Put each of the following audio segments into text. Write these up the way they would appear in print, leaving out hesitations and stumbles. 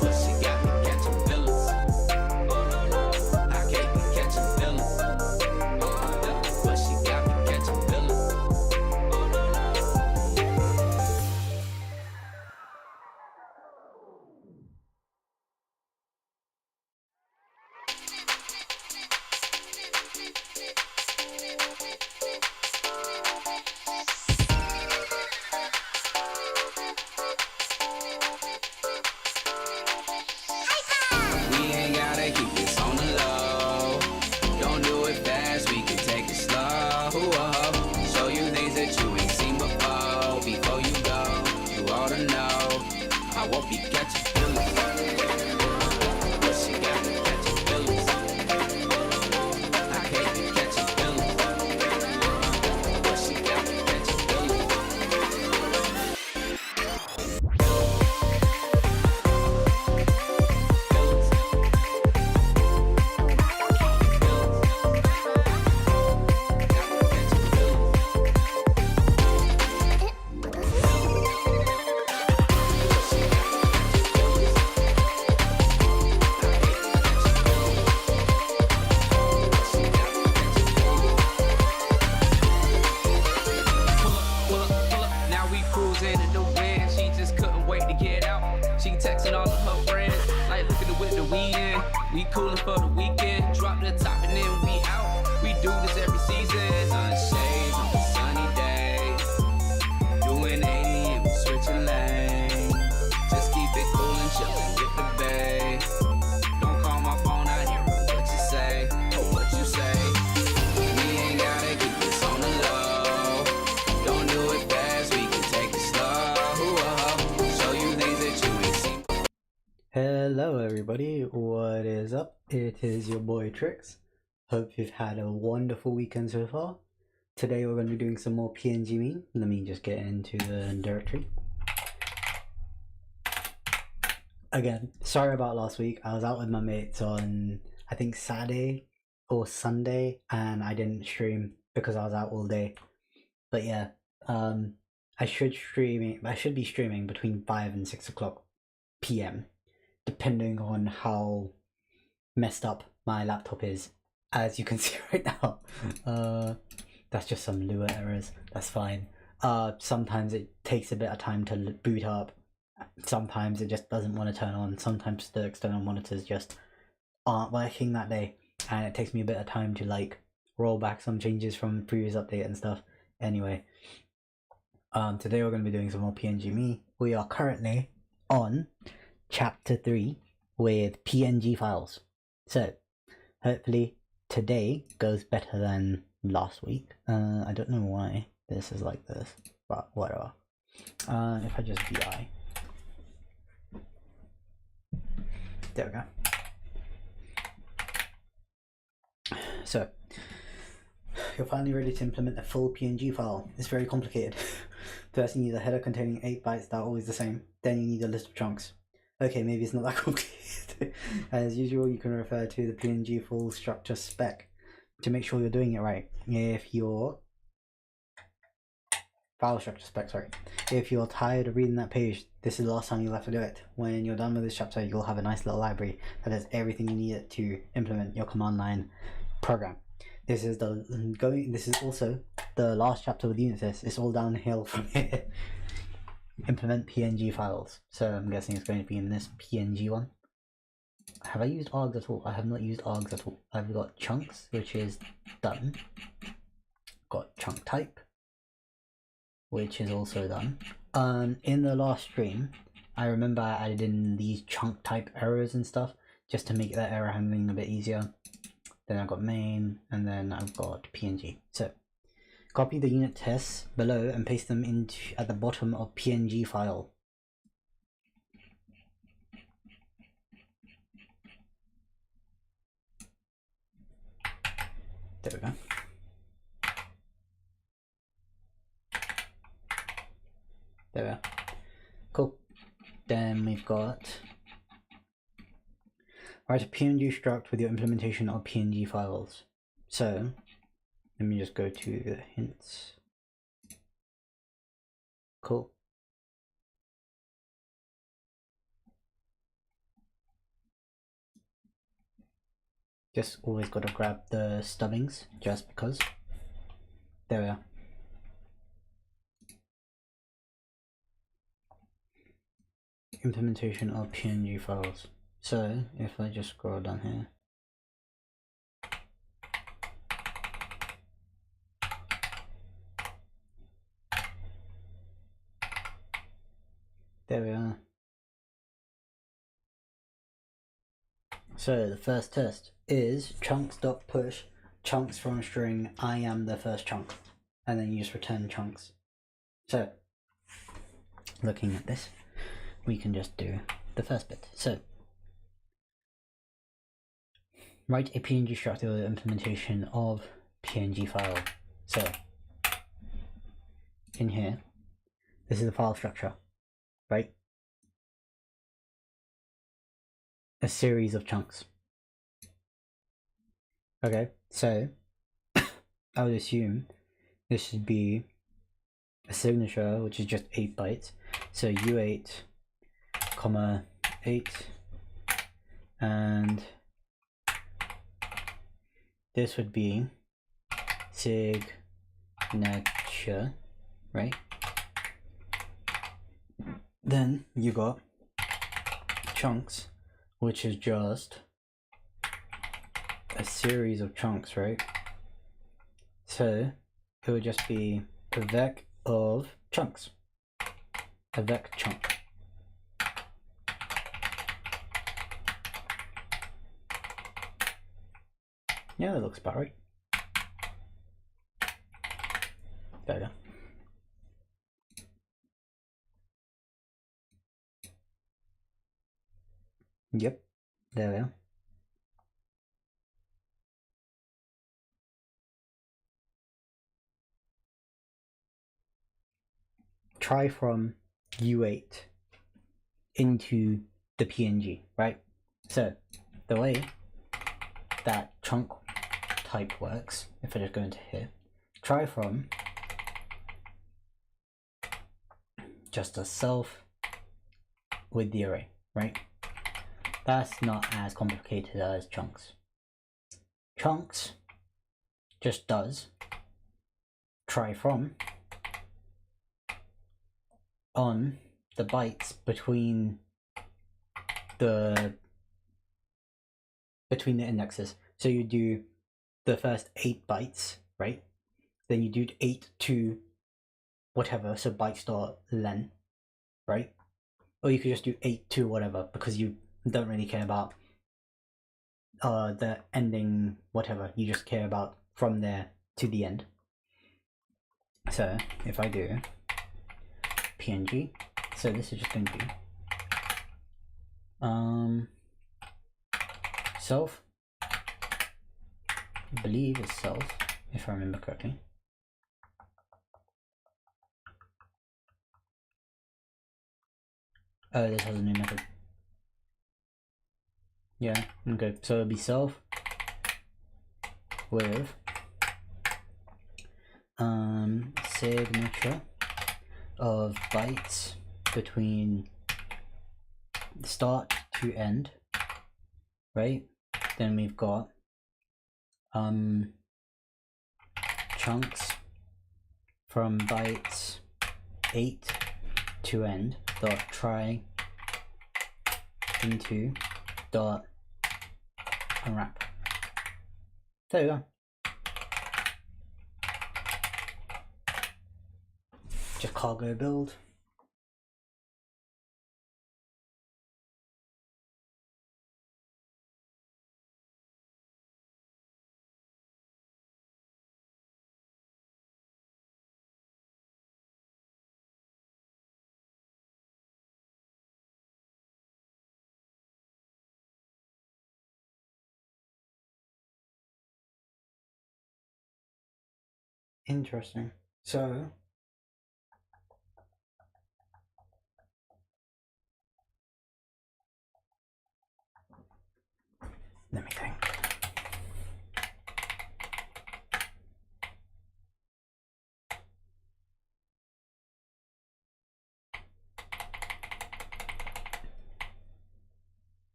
But she got me catching feelings. I can't be catching feelings. But she got me catching feelings. We ain't gotta keep this on the low. Don't do it fast, we can take it slow. Show you things that you ain't seen before. Before you go, you ought to know. I won't be catching feelings. But she got me catching feelings. I can't be catching feelings. But she got me catching feelings. Pull up, now we cruising in the wind. She just couldn't wait to get out. She texting all of her friends, like look at the whip the weed in. We coolin' for the weekend, drop the top and then we out. We do this every season, sunshades on the sunny days. Doing 80 and we switching lanes. Just keep it cool and chillin' with the babe. Don't call my phone, I hear what you say, or what you say. We ain't gotta keep this on the low. Don't do it fast, we can take it slow. Show you things that you ain't seen. Hello everybody, what is up? It is your boy Trix. Hope you've had a wonderful weekend so far. Today we're going to be doing some more PngMe. Let me just get into the directory. Again, sorry about last week. I was out with my mates on, I think Saturday or Sunday, and I didn't stream because I was out all day. But yeah, I should be streaming between 5 and 6 o'clock PM, depending on how messed up my laptop is. As you can see right now, that's just some Lua errors. That's fine. Sometimes it takes a bit of time to boot up. Sometimes it just doesn't want to turn on. Sometimes the external monitors just aren't working that day, and it takes me a bit of time to like roll back some changes from previous update and stuff. Anyway, today we're going to be doing some more PngMe. We are currently on chapter 3 with PNG files. So hopefully today goes better than last week. I don't know why this is like this, but whatever. If I just vi, there we go. So you're finally ready to implement a full PNG file. It's very complicated. First you need a header containing 8 bytes that are always the same. Then you need a list of chunks. Okay, maybe it's not that complicated. As usual, you can refer to the PNG full structure spec to make sure you're doing it right. If you're file structure spec, sorry. If you're tired of reading that page, this is the last time you'll have to do it. When you're done with this chapter, you'll have a nice little library that has everything you need to implement your command line program. This is also the last chapter with unit tests. It's all downhill from here. Implement PNG files. So I'm guessing it's going to be in this PNG one. Have I used args at all? I have not used args at all. I've got chunks, which is done. Got chunk type, which is also done. In the last stream, I remember I added in these chunk type errors and stuff just to make that error handling a bit easier. Then I've got main, and then I've got PNG. So copy the unit tests below and paste them into at the bottom of PNG file. There we go. There we go. Cool. Then we've got write a PNG struct with your implementation of PNG files. So let me just go to the hints. Cool. Just always gotta grab the stubbings just because. There we are. Implementation of PNG files. So if I just scroll down here. There we are. So the first test is chunks.push chunks from string I am the first chunk, and then you just return chunks. So looking at this, we can just do the first bit. So write a PNG structure with implementation of PNG file. So in here, this is the file structure, right? A series of chunks. Okay, so I would assume this should be a signature, which is just 8 bytes. So U8, comma 8, and this would be signature, right? Then you got chunks, which is just a series of chunks, right? So it would just be a vec of chunks, a vec chunk. Yeah, that looks about right. There we go. Yep, there we are. Try from U8 into the PNG, right? So the way that chunk type works, if I just go into here, try from just a self with the array, right? That's not as complicated as chunks. Chunks just does try from on the bytes between the indexes. So you do the first 8 bytes, right? Then you do 8 to whatever, so bytes.len, right? Or you could just do 8 to whatever, because you don't really care about the ending whatever, you just care about from there to the end. So if I do PNG, so this is just going to be self, I believe it's self, if I remember correctly. Oh, this has a new method. Yeah, okay, so it'll be self with signature of bytes between start to end, right? Then we've got chunks from bytes 8 to end dot try into dot unwrap. There you go. Just cargo build. Interesting. So let me think.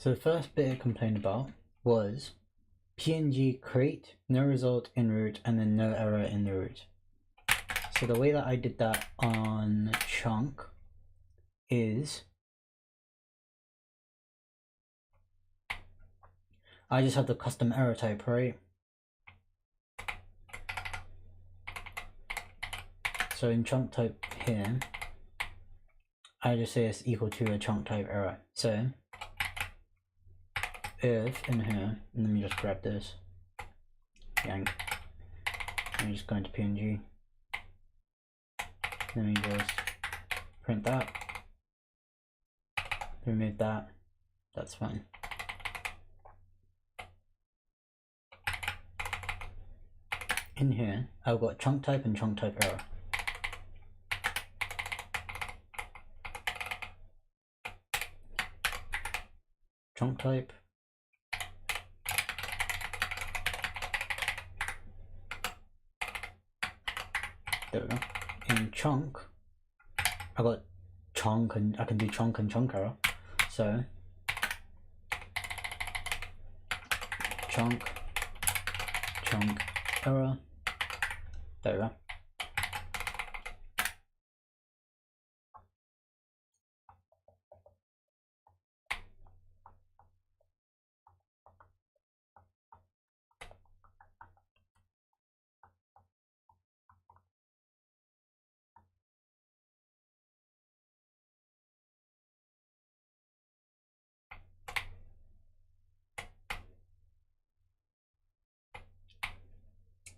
So the first bit it complained about was PNG create, no result in root, and then no error in the root. So the way that I did that on Chunk is I just have the custom error type, right? So in chunk type here, I just say it's equal to a chunk type error. So if in here, and let me just grab this, yank, I'm just going to PNG, let me just print that, remove that, that's fine. In here, I've got chunk type and chunk type error. Chunk type, there we go. In chunk, I got chunk and I can do chunk and chunk error. So chunk error, there we go.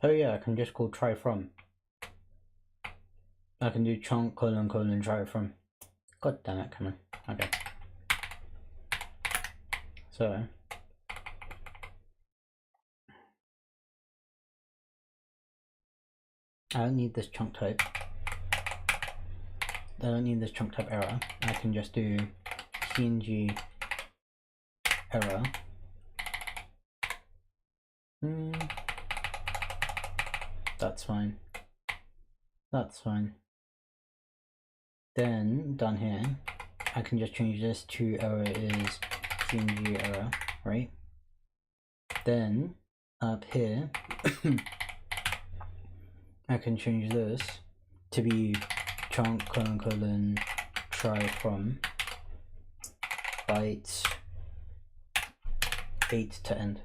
Oh yeah, I can just call try from. I can do chunk colon try from. God damn it, come on. Okay. So I don't need this chunk type. I don't need this chunk type error. I can just do PNG error. That's fine. That's fine. Then down here, I can just change this to error is PNG error, right? Then up here, I can change this to be chunk colon try from bytes 8 to end.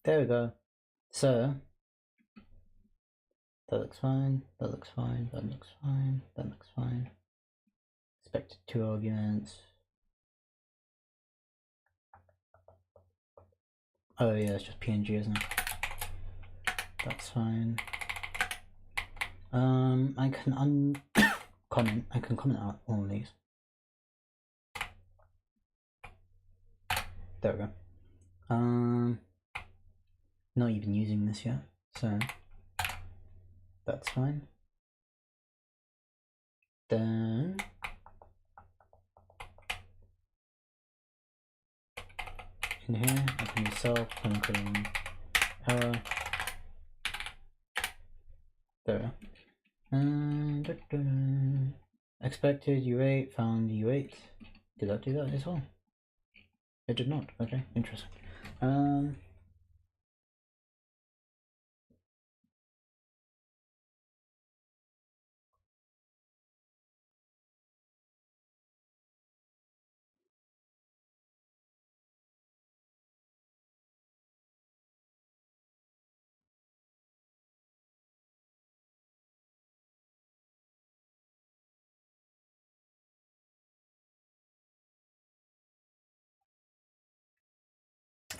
There we go. So that looks fine, that looks fine, that looks fine, that looks fine. Expected 2 arguments. Oh yeah, it's just PNG, isn't it? That's fine. I can comment. I can comment out all of these. There we go. Not even using this yet, so that's fine. Then in here, I can use self, colon error. There. Expected U8, found U8. Did I do that as well? It did not. Okay, interesting.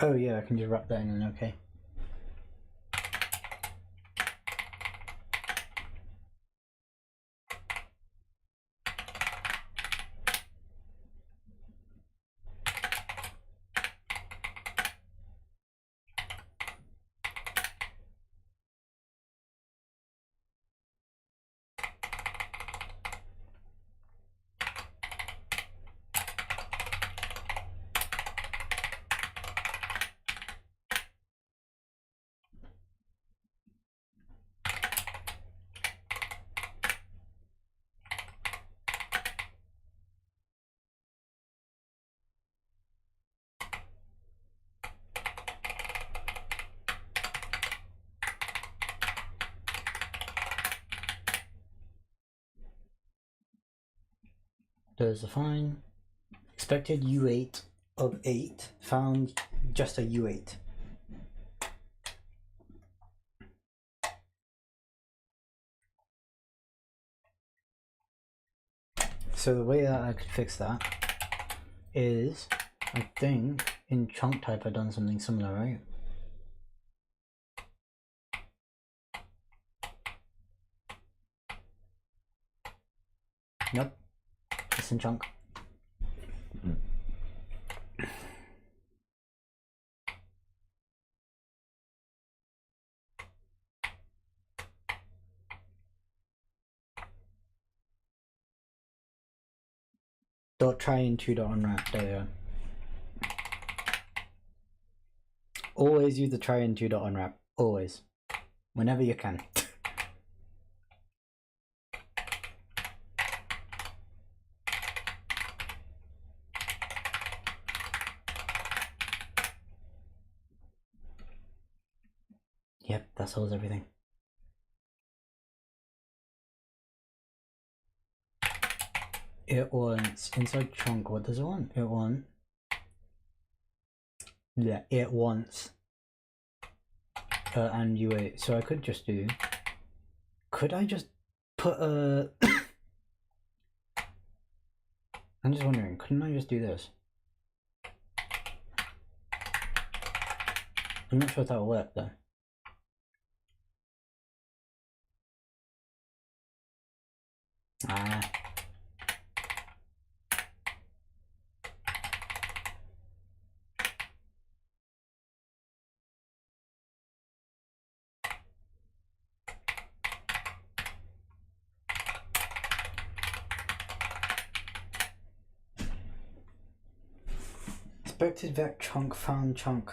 Oh yeah, I can just wrap that in and okay. Those are fine. Expected U8 of 8. Found just a U8. So the way that I could fix that is, I think in chunk type I've done something similar, right? Nope, it's in chunk. Try into the unwrap there. Always use the try into the unwrap. Always. Whenever you can. Yep, that solves everything. It wants inside chunk. What does it want? It wants. Yeah, it wants. And U8. So I could just do. Could I just put a. I'm just wondering, couldn't I just do this? I'm not sure if that'll work though. Ah. Expected vec chunk found chunk.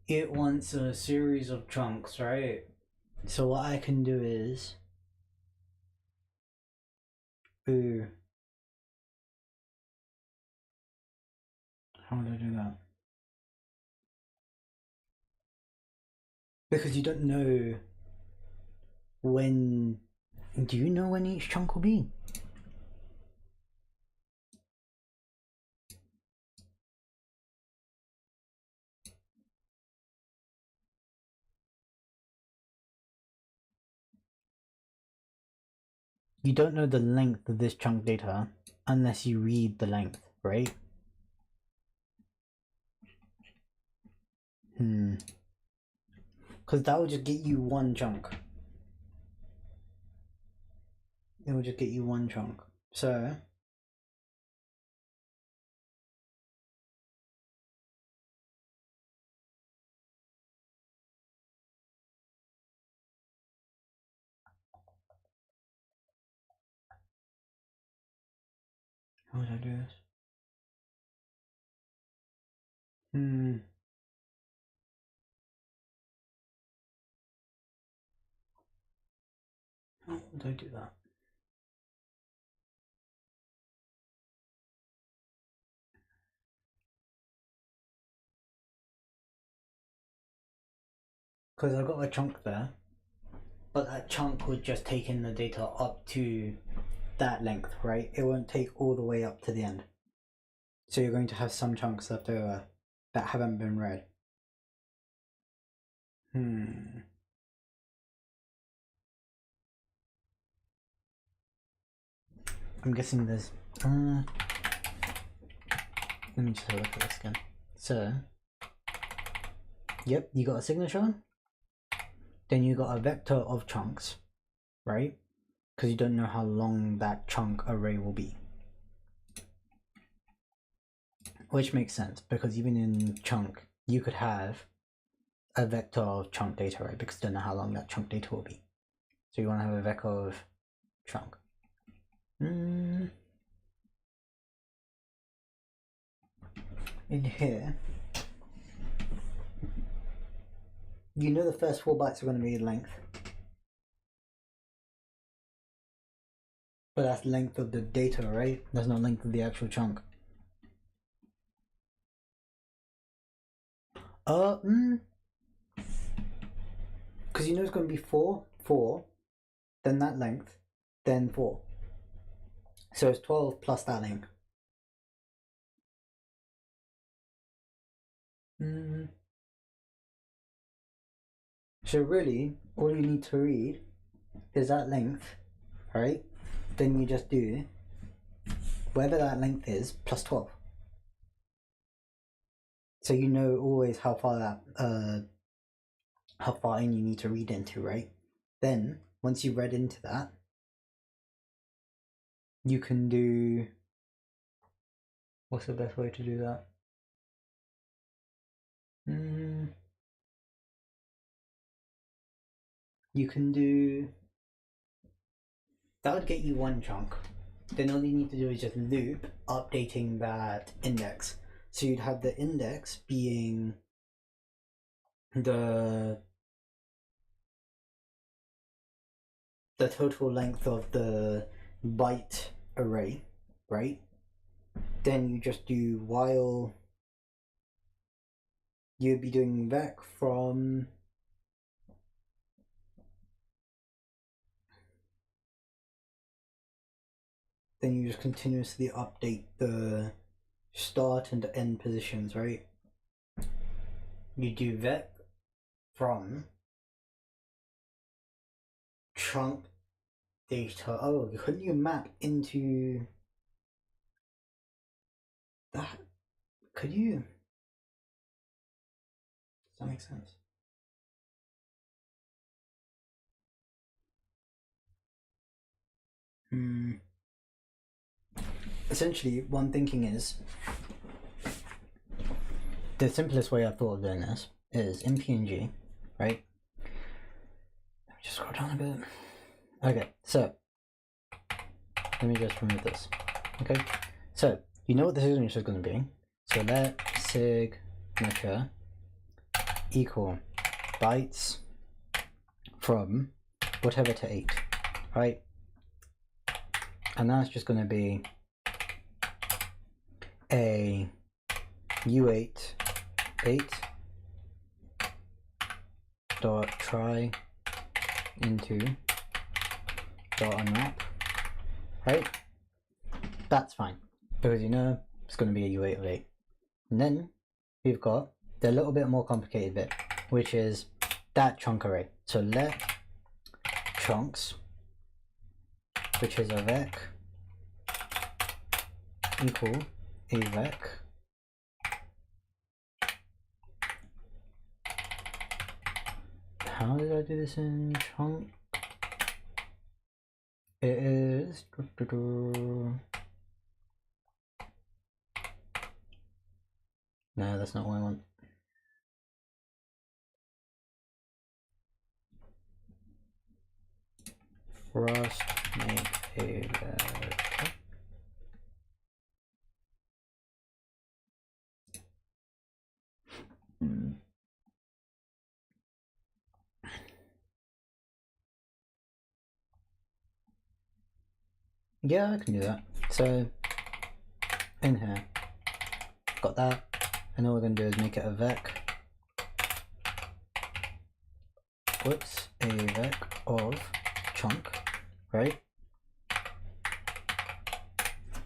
It wants a series of chunks, right? So what I can do is. Ooh. How would I do that? Because you don't know when. Do you know when each chunk will be? You don't know the length of this chunk data unless you read the length, right? Because that will just get you one chunk. It will just get you one chunk. So. How would I do this? How would I do that? Because I've got a chunk there, but that chunk would just take in the data up to that length, right? It won't take all the way up to the end. So you're going to have some chunks left over that haven't been read. I'm guessing there's. Let me just have a look at this again. So, yep, you got a signature. Then you got a vector of chunks, right? Because you don't know how long that chunk array will be. Which makes sense, because even in chunk, you could have a vector of chunk data, right? Because you don't know how long that chunk data will be. So you want to have a vector of chunk. In here, you know the first 4 bytes are going to be length. But that's length of the data, right? That's not length of the actual chunk. because you know it's going to be 4, 4, then that length, then 4. So it's 12 plus that length. So really, all you need to read is that length, right? Then you just do whatever that length is plus 12. So you know always how far in you need to read into, right? Then once you've read into that, you can do, what's the best way to do that? You can do, that would get you one chunk. Then all you need to do is just loop updating that index. So you'd have the index being the total length of the byte array, right? Then you just do while, you'd be doing vec from then you just continuously update the start and end positions, right? You do vec from chunk data. Oh, couldn't you map into that? Could you? Does that make sense? Essentially, what I'm thinking is, the simplest way I've thought of doing this is in PNG, right? Let me just scroll down a bit. Okay, so let me just remove this. Okay, so you know what the signature is going to be. So let signature equal bytes from whatever to 8, right? And that's just going to be a U8 dot try into dot unwrap, right? That's fine, because you know it's going to be a U8 of 8. And then we've got the little bit more complicated bit, which is that chunk array. So let chunks, which is a vec, equal a vec how did I do this in chunk? It is no, that's not what I want. Rust make a vec. Yeah, I can do that. So in here, got that, and all we're going to do is make it a vec. Whoops, a vec of chunk, right?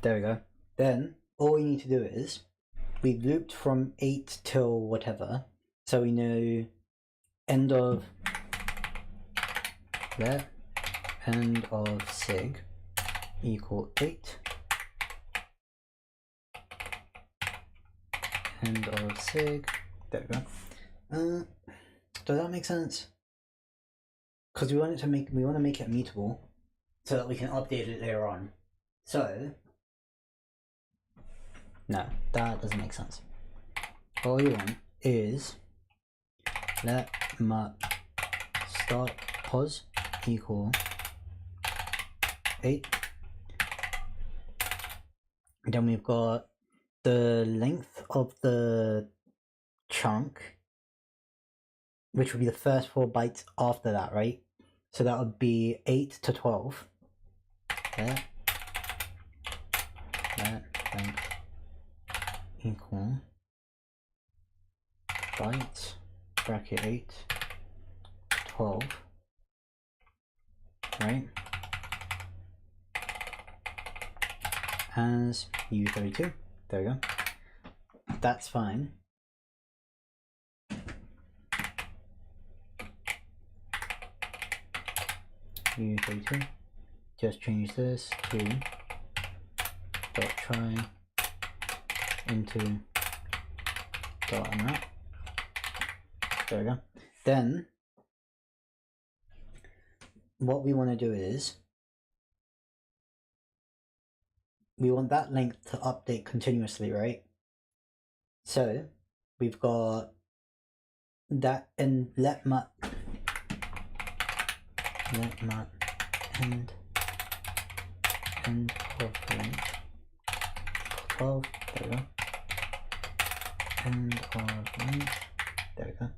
There we go. Then all we need to do is, we've looped from 8 till whatever, so we know end of let end of sig equal 8, end of sig, there we go. Does that make sense? Because we want to make it mutable so that we can update it later on. So no, that doesn't make sense. All you want is let start pos equal 8. Then we've got the length of the chunk, which would be the first 4 bytes after that, right? So that would be 8 to 12. Let length equal bytes bracket 8 12, right, as U32. There we go. That's fine. U32. Just change this to dot try into dot unwrap. There we go. Then what we want to do is we want that length to update continuously, right? So we've got that in let mat end of length 12. There we go. End of length. There we go.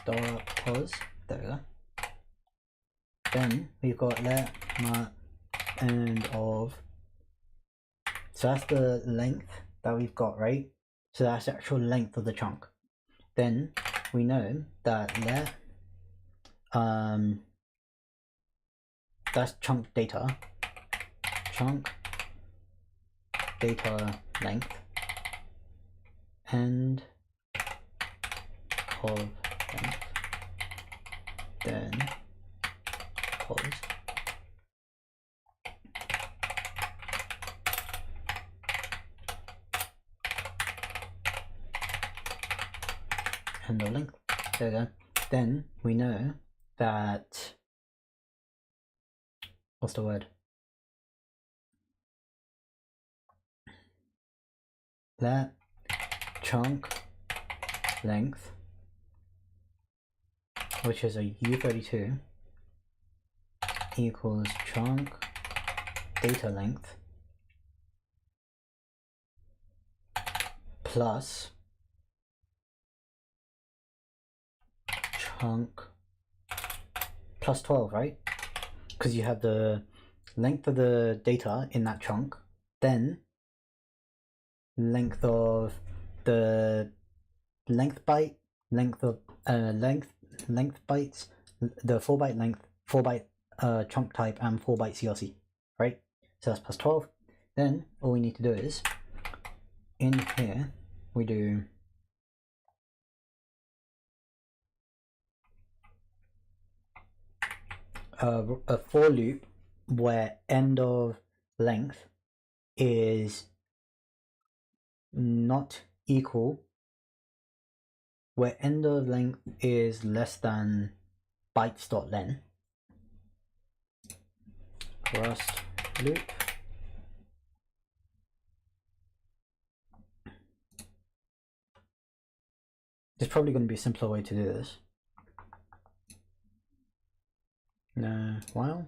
Start pause. There we go. Then we've got let mat end of. So that's the length that we've got, right? So that's the actual length of the chunk. Then we know that let that's chunk data length end of length, then pause. End of length. There we go. Then we know that, what's the word? Let chunk length, which is a U32, equals chunk data length plus chunk plus 12, right? Because you have the length of the data in that chunk, then length of the length byte, length of length bytes, the 4 byte length, 4 byte chunk type, and 4 byte CLC, right? So that's plus 12. Then all we need to do is in here we do a for loop where end of length is not equal, where end of length is less than bytes.len. Rust loop. There's probably going to be a simpler way to do this. While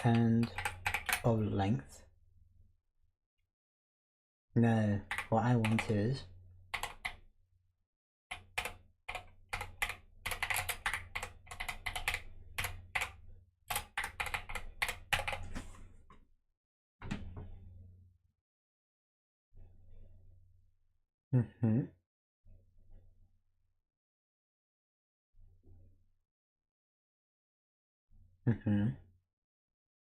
end of length. No, what I want is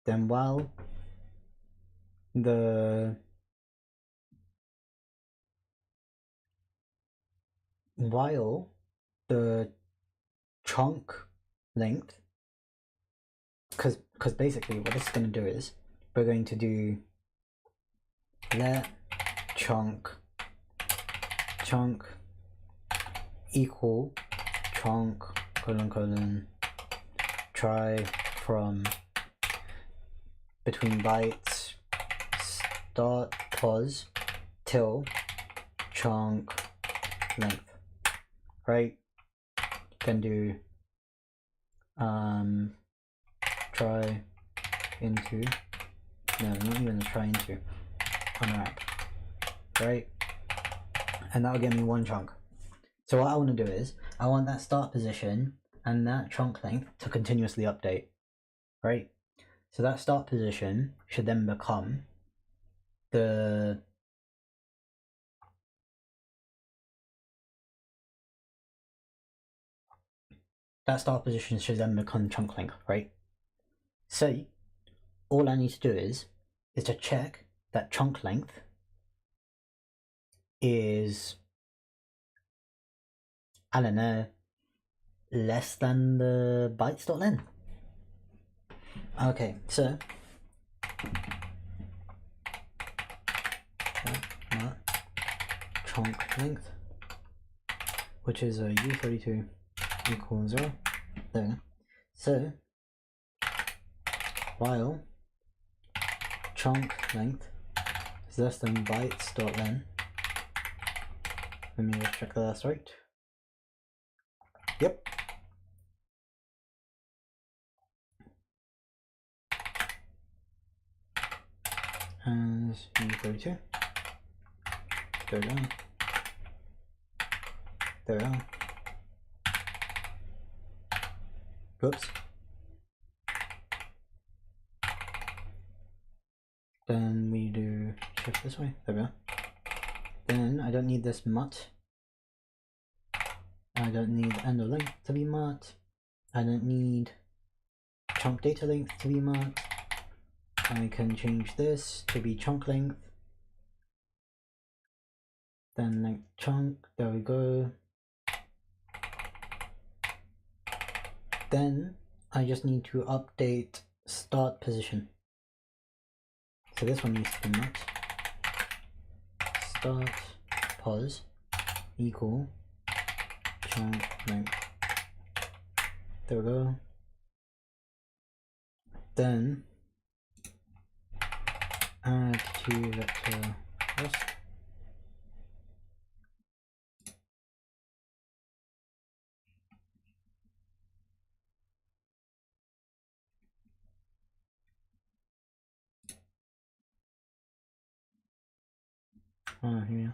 then while the chunk length, because basically what this is going to do is we're going to do let chunk equal chunk : try from between bytes start pause till chunk length, right? Then do try into, no, not even try into, unwrap, right? And that'll give me one chunk. So what I want to do is I want that start position and that chunk length to continuously update, right? So that start position should then become the that start position should then become chunk length, right? So all I need to do is to check that chunk length is, I don't know, less than the bytes.len. Okay, so chunk length, which is a u32 equals 0. There. So while chunk length is less than bytes.len, let me just check that that's right. Yep. And u32. There we go. There we are. Whoops. Then we do shift this way. There we are. Then I don't need this mut. I don't need end of length to be mut. I don't need chunk data length to be mut. I can change this to be chunk length. Then length chunk. There we go. Then I just need to update start position. So this one needs to be mut. Start pos equal chunk length. There we go. Then add to vector rest. Oh, here we are.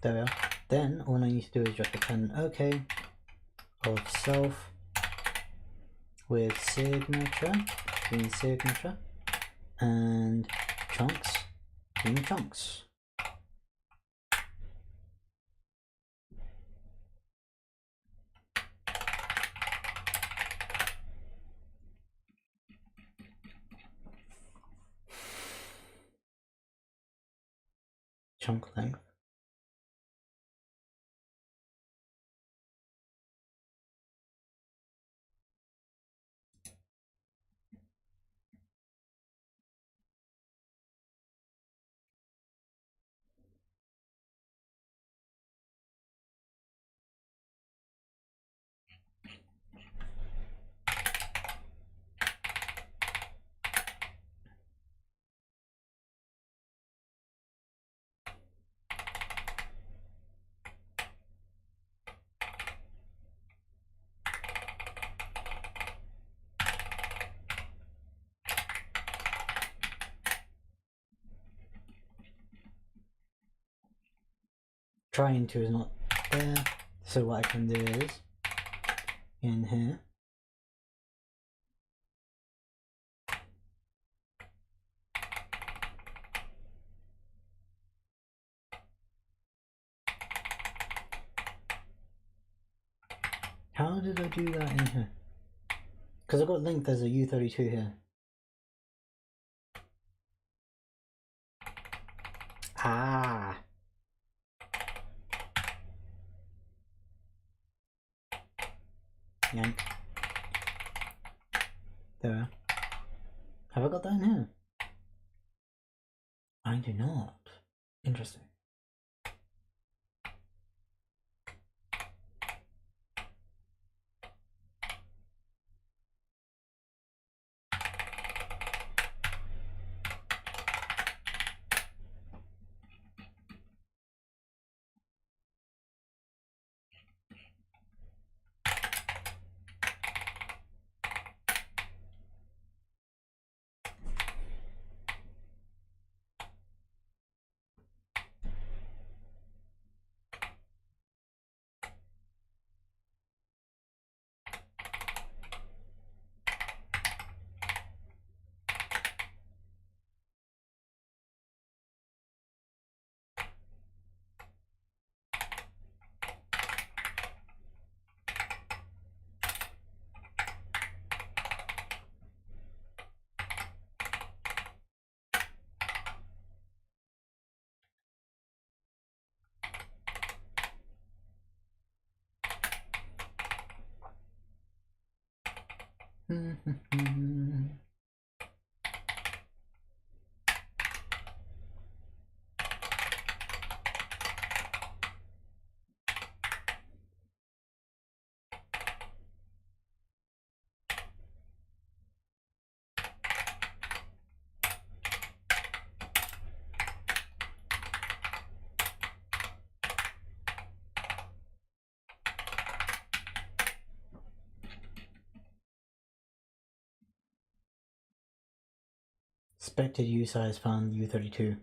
There we are. Then all I need to do is just return OK of self with signature being signature and chunks being chunks. Chunk length. Trying to is not there, so what I can do is in here how did I do that in here? Because I've got length as a U32 here. Ah, yank. There. Have I got that in here? I do not. Interesting. Expected U size found U32.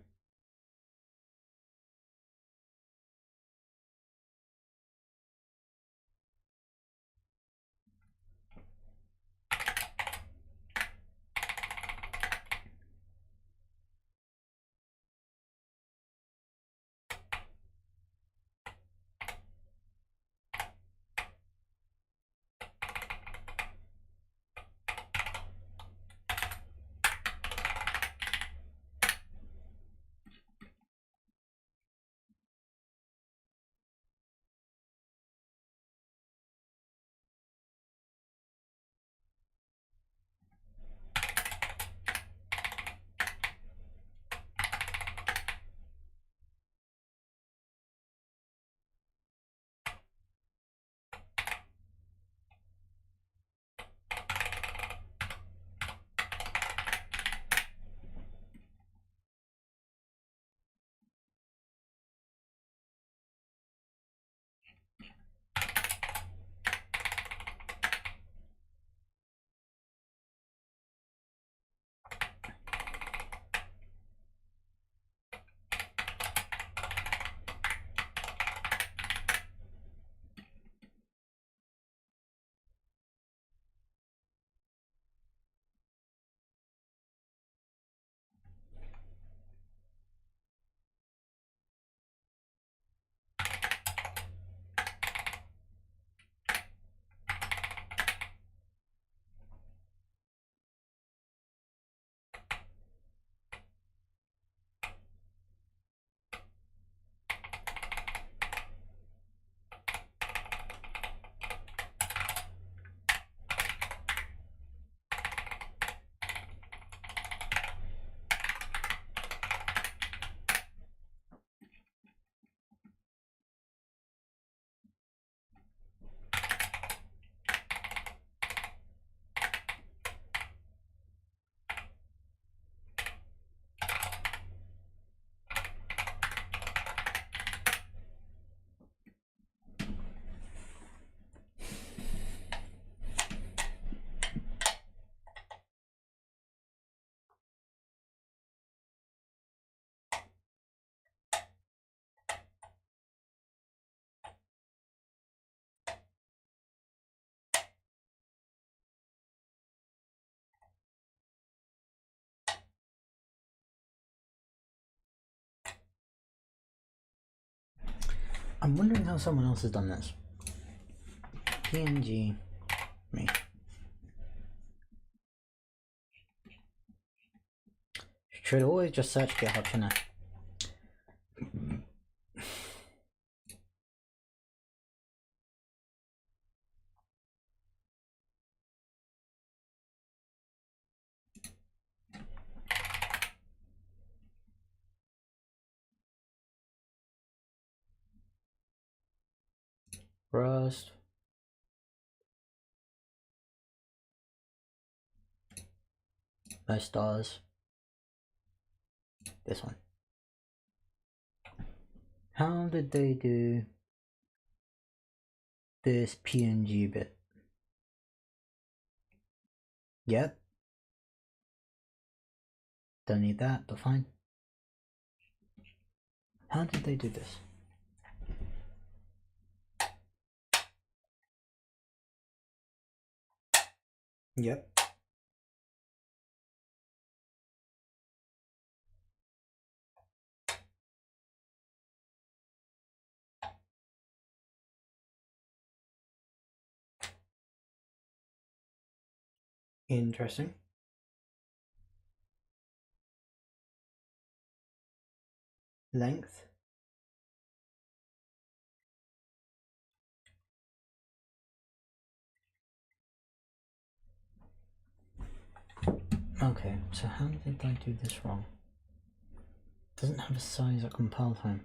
I'm wondering how someone else has done this. PngMe. Should always just search GitHub, shouldn't I? Rust. No stars. This one. How did they do this PNG bit? Yep. Don't need that, but fine. How did they do this? Yep. Interesting. Length. Okay, so how did I do this wrong? Doesn't have a size at compile time.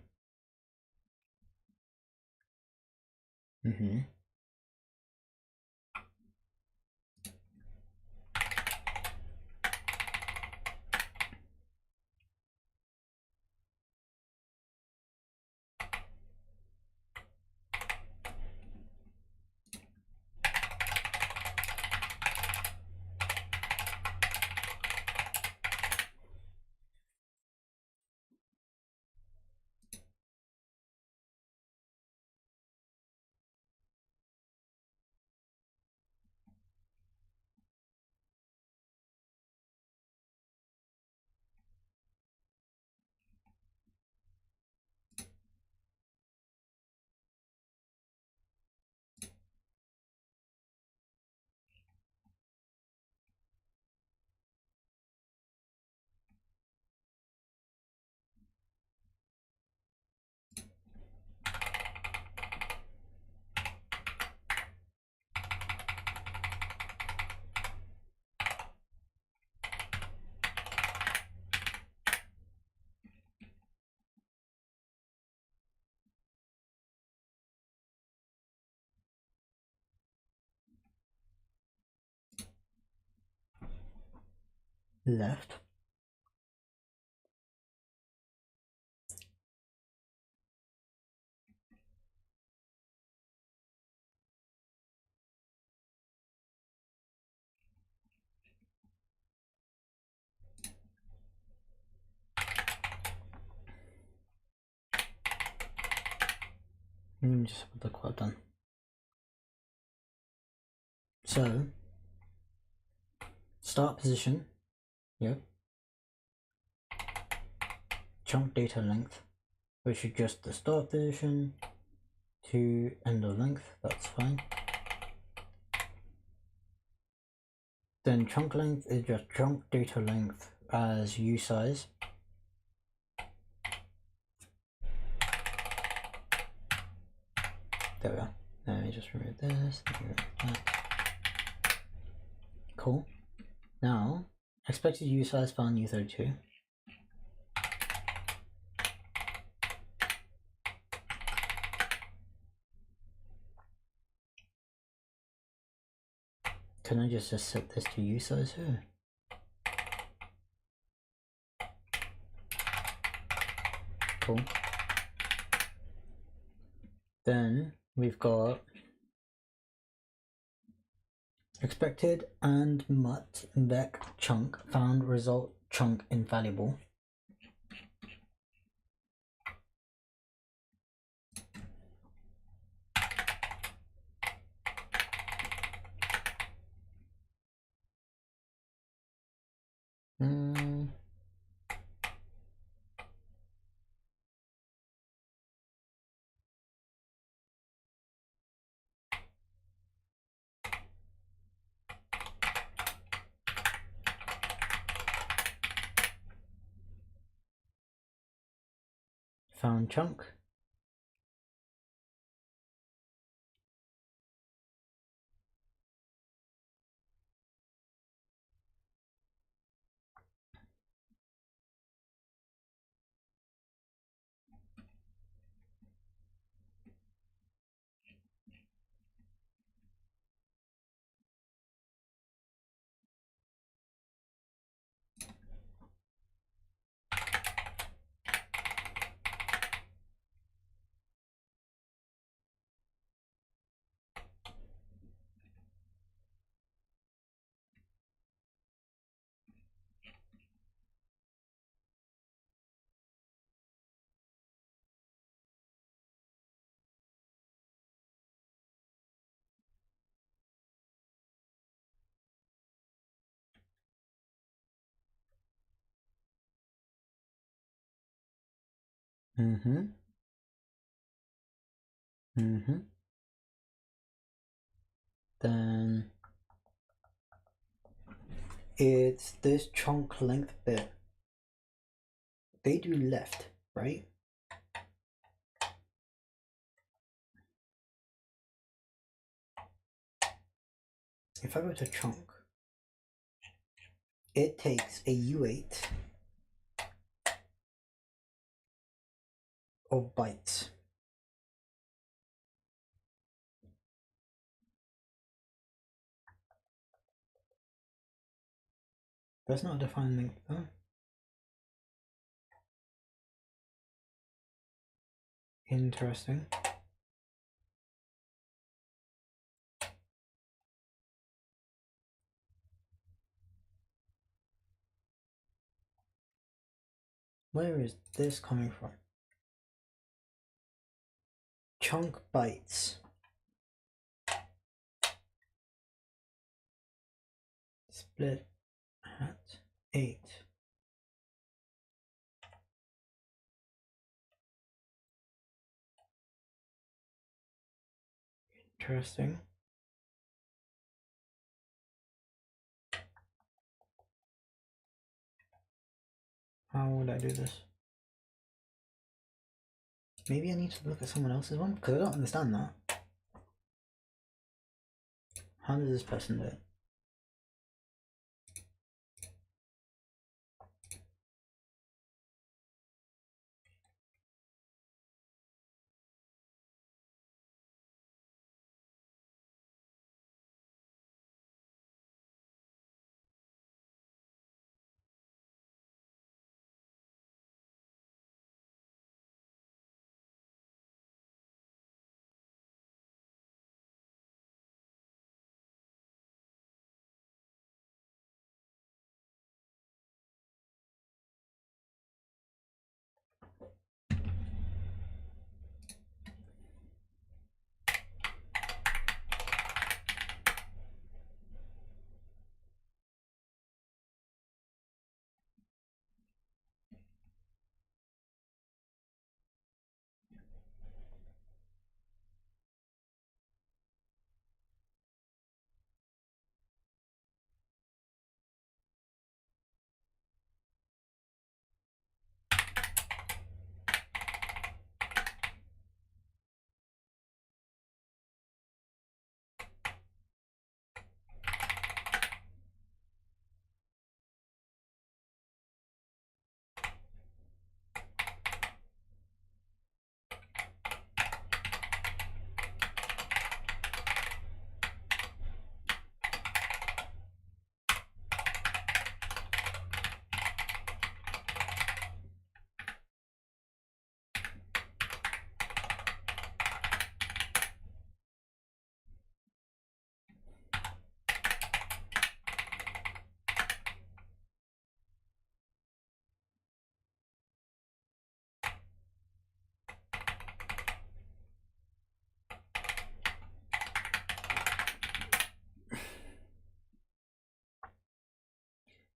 Left. Let me just look what I've done. So, start position, yep. Chunk data length, which is just the start position to end of length, that's fine. Then chunk length is just chunk data length as usize. There we are. Let me just remove this, remove that. Cool. Now, expected usize found U32. Can I just set this to usize here? Cool. Then we've got expected and mut vec chunk found result chunk invaluable. Found chunk. Then it's this chunk length bit. They do left, right? If I go to chunk, It takes a U8 of bites. That's not a defined length though. Interesting. Where is this coming from? Chunk bites. Split at 8. Interesting. How would I do this? Maybe I need to look at someone else's one because I don't understand that. How does this person do it?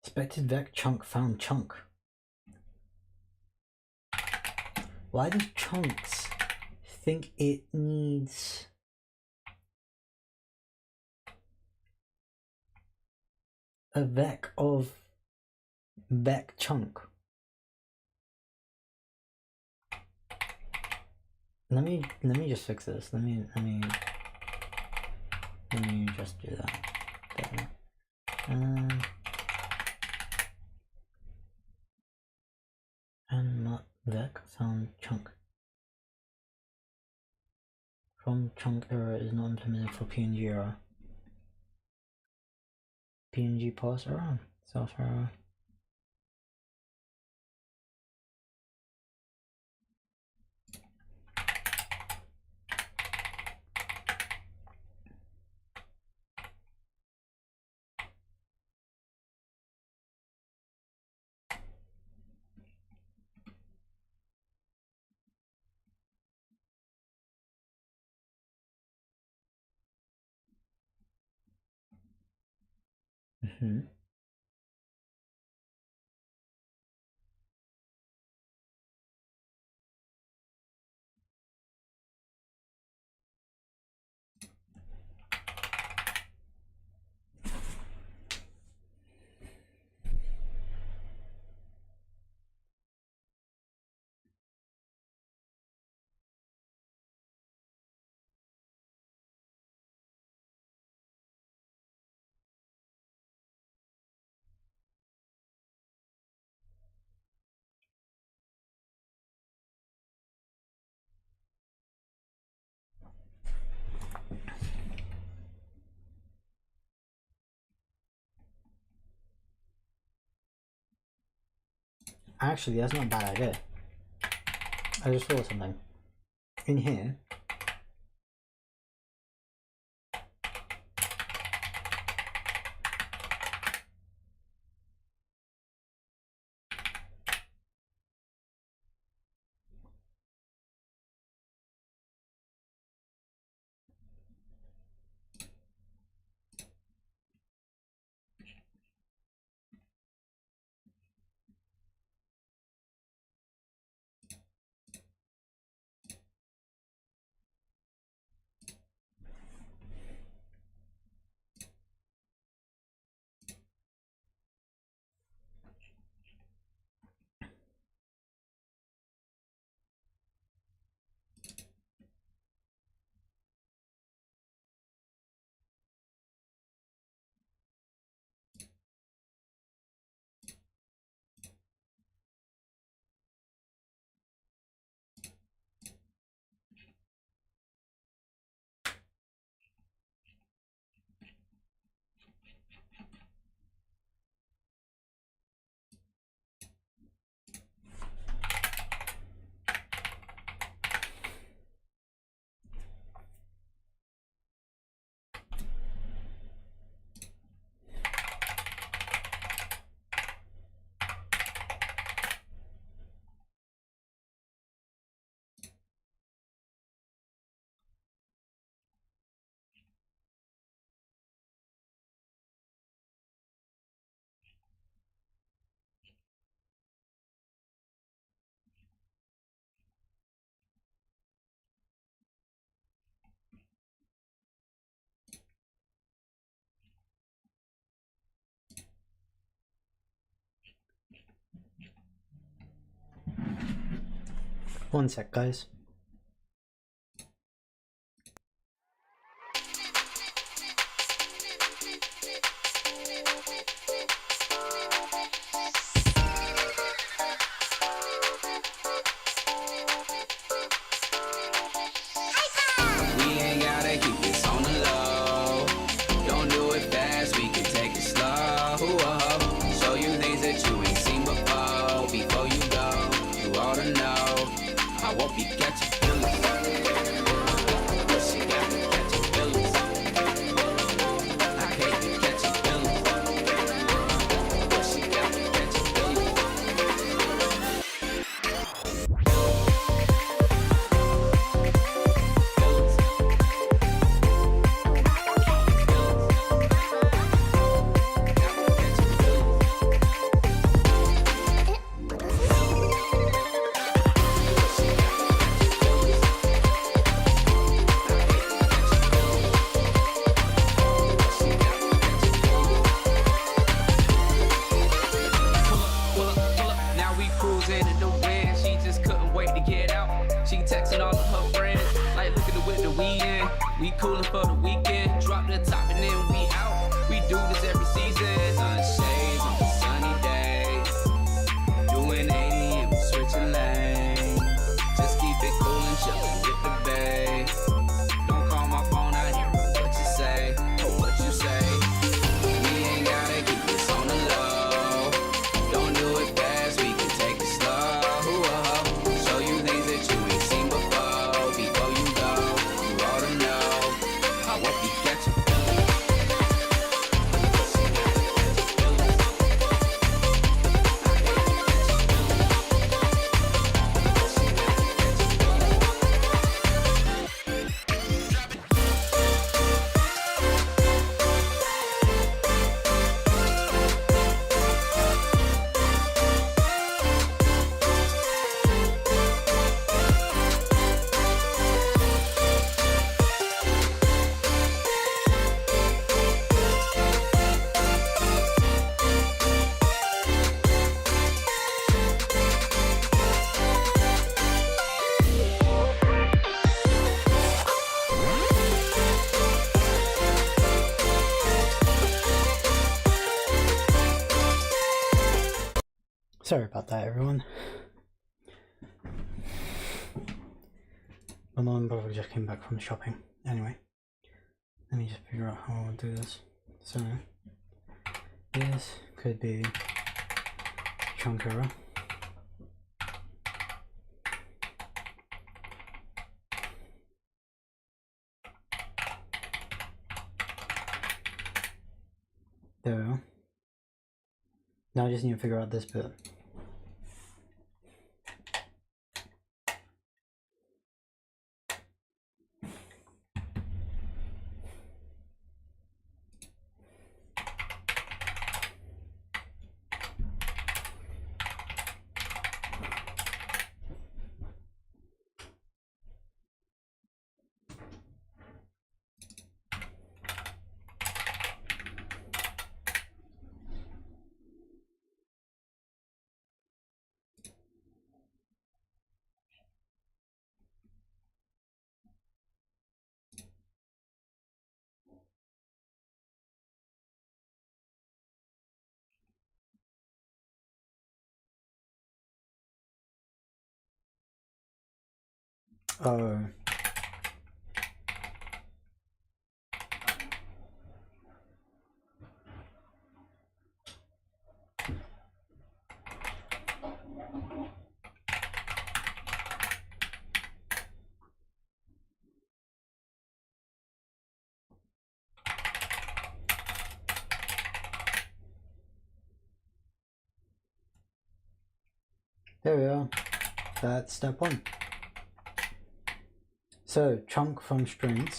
Expected vec chunk found chunk. Why does chunks think it needs a vec of vec chunk? Let me just fix this. Let me just do that. There. And not vec found chunk. From chunk error is not implemented for PNG error. PNG parse error. Self error. Mm-hmm. Actually, that's not a bad idea. I just thought of something. In here, one sec, guys. We ain't gotta keep this on the low. Don't do it fast, we can take it slow. Show you things that you ain't seen before. Before you go, you ought to know. I won't be catching feelings. But she got me catching feelings. I can't be catching feelings. But she got me catching feelings. Now we cruising in the wind. She just couldn't wait to get out. She texting all of her friends, like look at the winter we in. We coolin' for the weekend. Drop the top and then we out. We do this every season. Sunshades on the sunny days. Doing 80 and we switching lanes. Just keep it cool and chillin' with the babe. Don't call my phone, I hear what you say. Oh, what you say. We ain't gotta keep this on the low. Don't do it fast, we can take it slow. Show you things that you ain't seen before. Before you go, you ought to know. I won't be catching feelings. Sorry about that, everyone. My mum and brother just came back from shopping. Anyway, let me just figure out how I'll do this. So, this could be Chunkera. Now I just need to figure out this bit. Oh. There we are. That's step one. So, chunk from strings.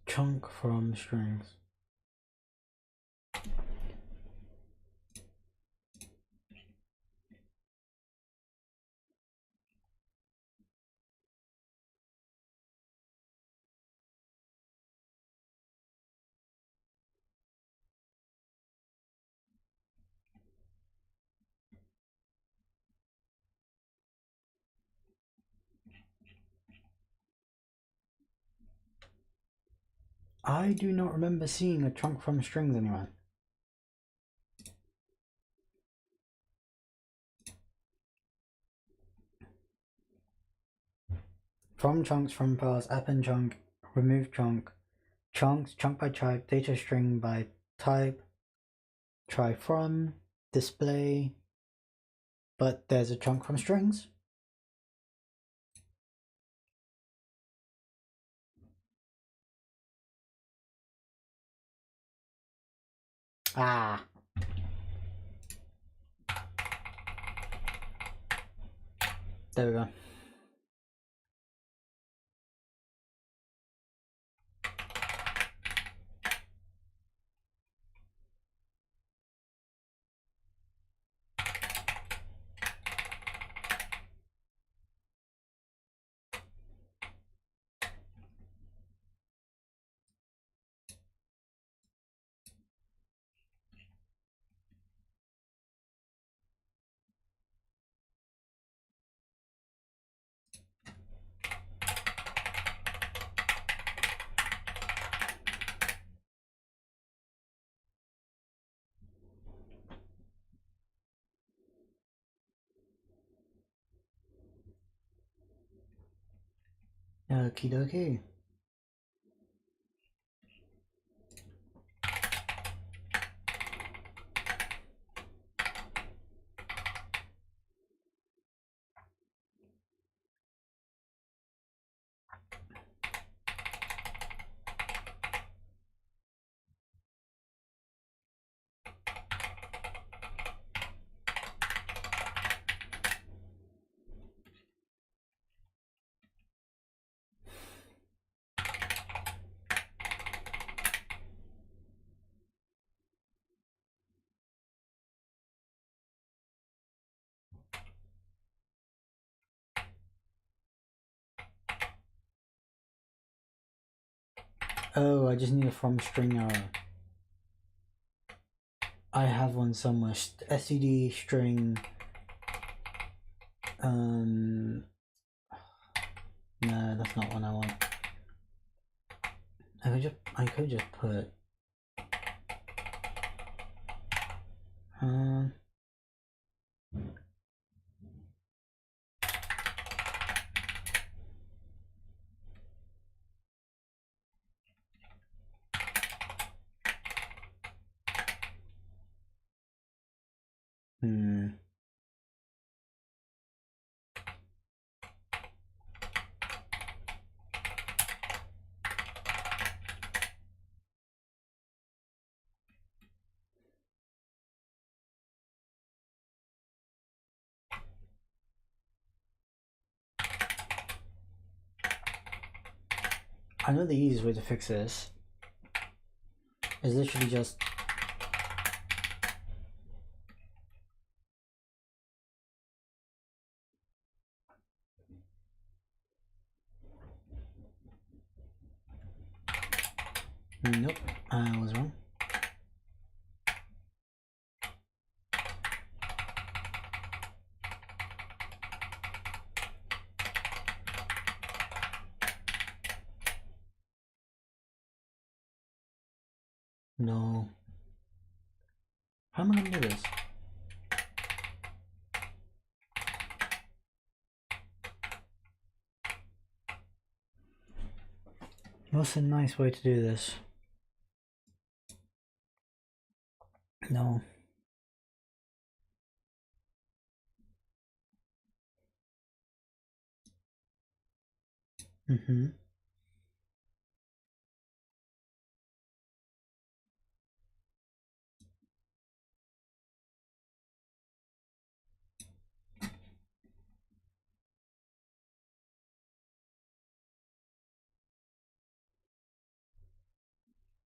Chunk from strings. I do not remember seeing a chunk from strings anywhere. From chunks, from parse, append chunk, remove chunk, chunks, chunk by type, data string by type, try from, display, but there's a chunk from strings. Ah. There we go. Okie dokie. Oh, I just need a from string error. I have one somewhere. SCD string. No, that's not one I want. I could just put. I know the easiest way to fix this is literally just nope, I was wrong. No. How am I gonna do this? What's a nice way to do this? No.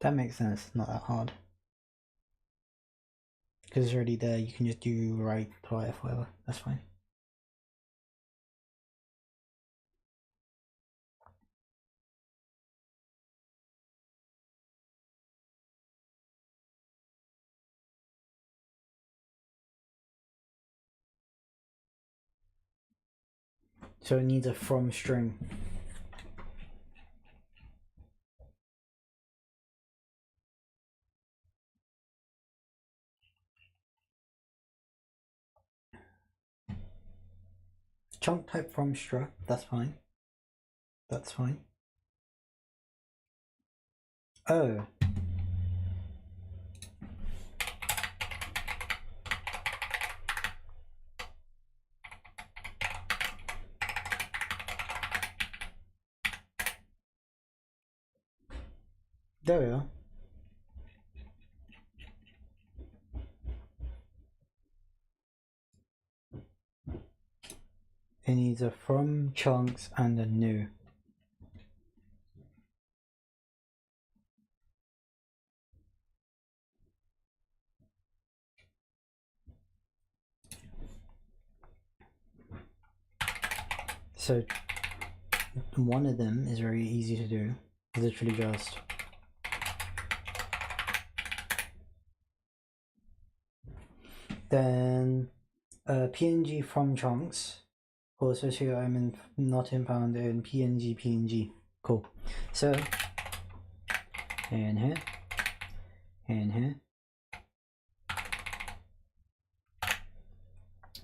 That makes sense, not that hard. Because it's already there, you can just do right, left, whatever, that's fine. So it needs a from string. Chunk type from str, that's fine. That's fine. Oh. There we are. It needs a from, chunks, and a new. So one of them is very easy to do. Literally just then PNG from chunks. Also, here I'm not found in PNG. Cool. So and here and here.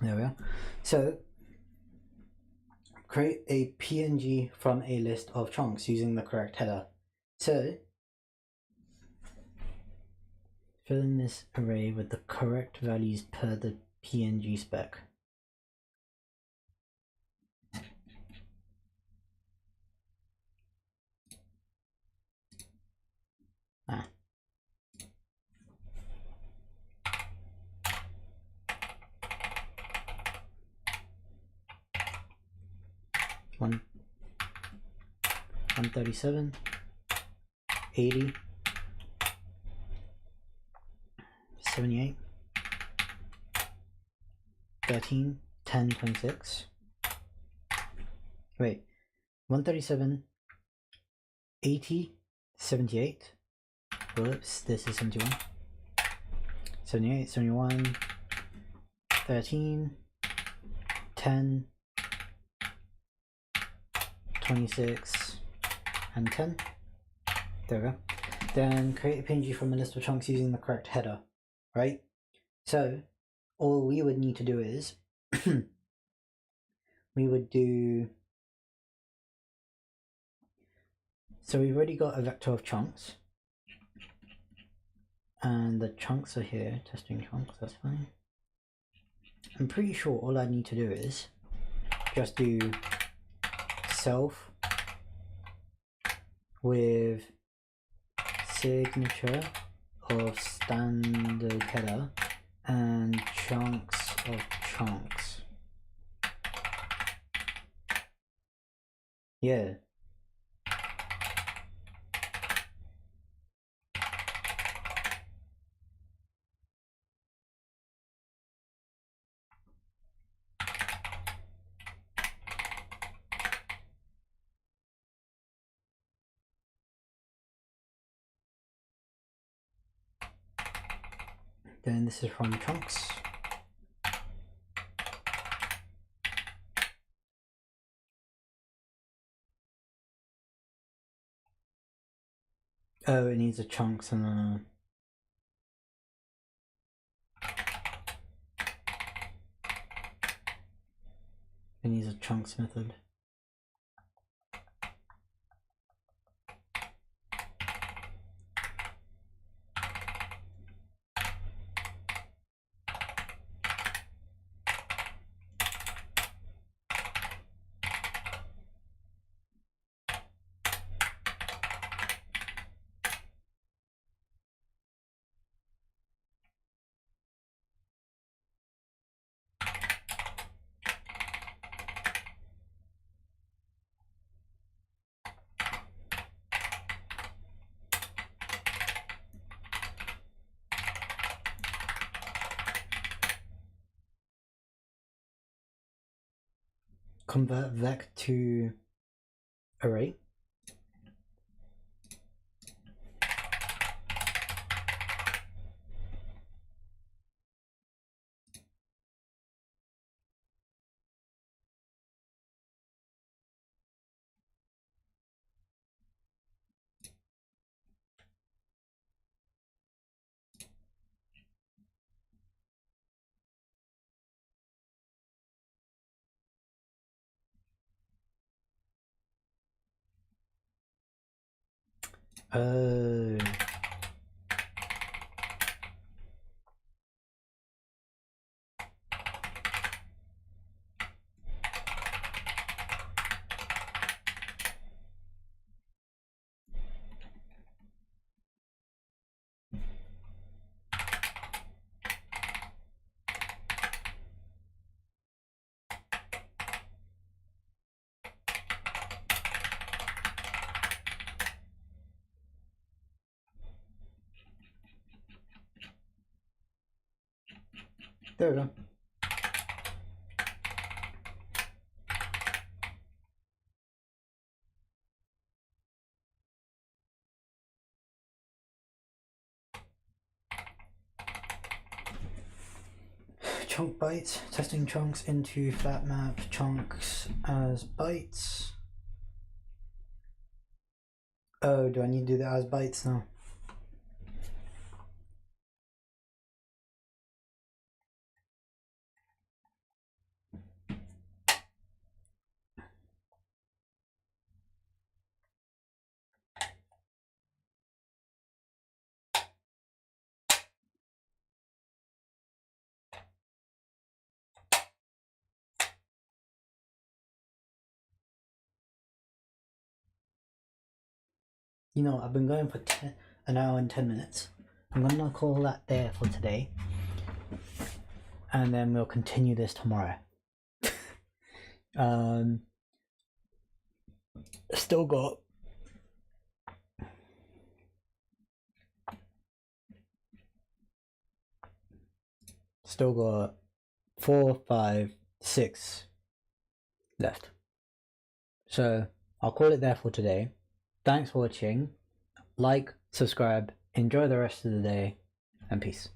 There we are. So create a PNG from a list of chunks using the correct header. So fill in this array with the correct values per the PNG spec. Ah. One 137, 80, 78, 13, 10, 26. Wait, 137, 80, 78. Whoops, this is 71. 78, 71, 13, 10, 26, and 10. There we go. Then create a PNG from a list of chunks using the correct header, right? So all we would need to do is we would do, so we've already got a vector of chunks and the chunks are here, testing chunks, that's fine. I'm pretty sure all I need to do is just do self with signature of standard header and chunks of chunks. Yeah. Then this is from chunks. Oh, it needs a chunks and a... It needs a chunks method. Convert vec to array. Oh. There we go. Chunk bytes, testing chunks into flat map chunks as bytes. Oh, do I need to do that as bytes now? You know, I've been going for an hour and 10 minutes. I'm gonna call that there for today. And then we'll continue this tomorrow. Still got Still got 4, 5, 6 left. So I'll call it there for today. Thanks for watching. Like, subscribe, enjoy the rest of the day, and peace.